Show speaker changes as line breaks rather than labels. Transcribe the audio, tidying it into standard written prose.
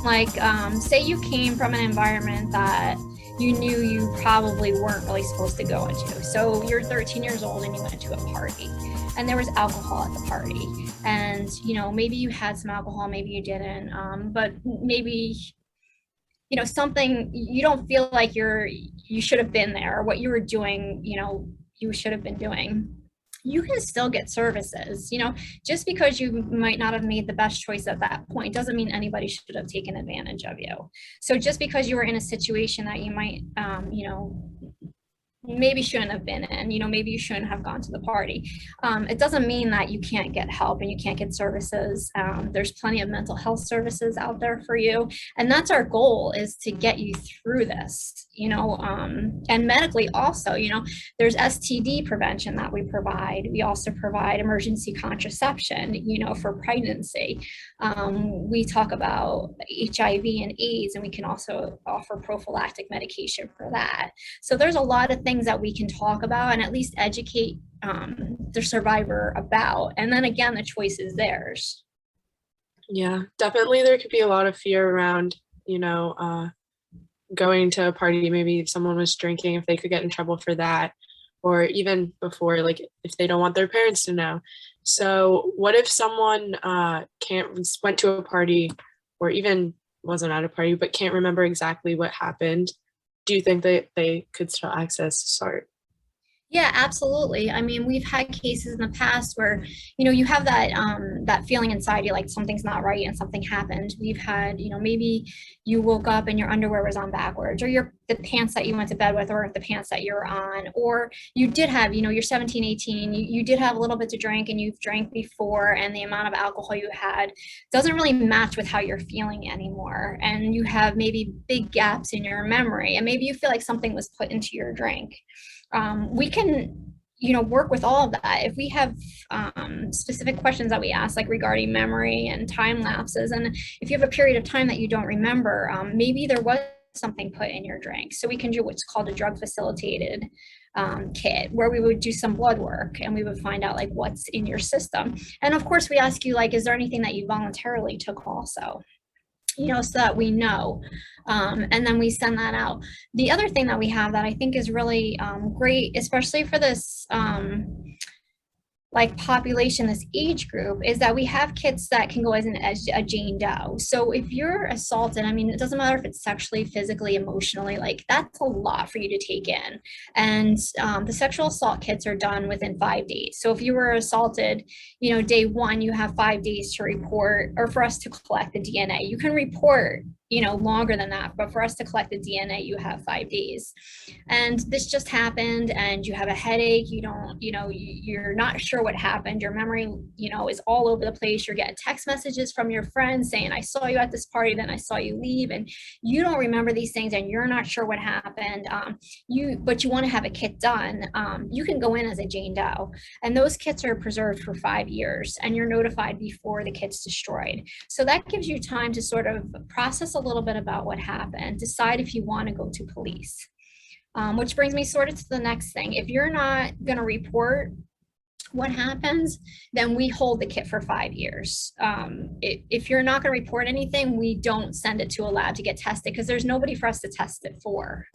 Like, say you came from an environment that you knew you probably weren't really supposed to go into. So you're 13 years old and you went to a party and there was alcohol at the party. And, maybe you had some alcohol, maybe you didn't. But maybe, something you don't feel like you should have been there, or what you were doing, you should have been doing. You can still get services. Just because you might not have made the best choice at that point doesn't mean anybody should have taken advantage of you. So just because you were in a situation that you might, maybe shouldn't have been in, maybe you shouldn't have gone to the party. It doesn't mean that you can't get help and you can't get services. There's plenty of mental health services out there for you. And that's our goal, is to get you through this, and medically also, there's STD prevention that we provide. We also provide emergency contraception, for pregnancy. We talk about HIV and AIDS, and we can also offer prophylactic medication for that. So there's a lot of things that we can talk about and at least educate the survivor about. And then again, the choice is theirs.
Yeah, definitely there could be a lot of fear around, going to a party. Maybe if someone was drinking, if they could get in trouble for that, or even before, like if they don't want their parents to know. So what if someone went to a party, or even wasn't at a party, but can't remember exactly what happened? Do you think that they could still access SART?
Yeah, absolutely. I mean, we've had cases in the past where, you have that feeling inside you, like something's not right and something happened. We've had, maybe you woke up and your underwear was on backwards, or the pants that you went to bed with weren't the pants that you're on, or you did have, you're 17, 18, you did have a little bit to drink and you've drank before, and the amount of alcohol you had doesn't really match with how you're feeling anymore. And you have maybe big gaps in your memory, and maybe you feel like something was put into your drink. We can, work with all of that. If we have specific questions that we ask, like regarding memory and time lapses, and if you have a period of time that you don't remember, maybe there was something put in your drink. So we can do what's called a drug facilitated kit, where we would do some blood work and we would find out like what's in your system. And of course, we ask you, like, is there anything that you voluntarily took also? So that we know. And then we send that out. The other thing that we have that I think is really great, especially for this like population, this age group, is that we have kits that can go as a Jane Doe. So if you're assaulted, I mean, it doesn't matter if it's sexually, physically, emotionally, like that's a lot for you to take in. And the sexual assault kits are done within 5 days. So if you were assaulted, day one, you have 5 days to report, or for us to collect the DNA. You can report longer than that, but for us to collect the DNA, you have 5 days. And this just happened and you have a headache, you're not sure what happened. Your memory, is all over the place. You're getting text messages from your friends saying, I saw you at this party, then I saw you leave, and you don't remember these things and you're not sure what happened. But you want to have a kit done. You can go in as a Jane Doe, and those kits are preserved for 5 years, and you're notified before the kit's destroyed. So that gives you time to sort of process a little bit about what happened, decide if you want to go to police. Which brings me sort of to the next thing. If you're not going to report what happens, then we hold the kit for 5 years. If you're not going to report anything, we don't send it to a lab to get tested, because there's nobody for us to test it for.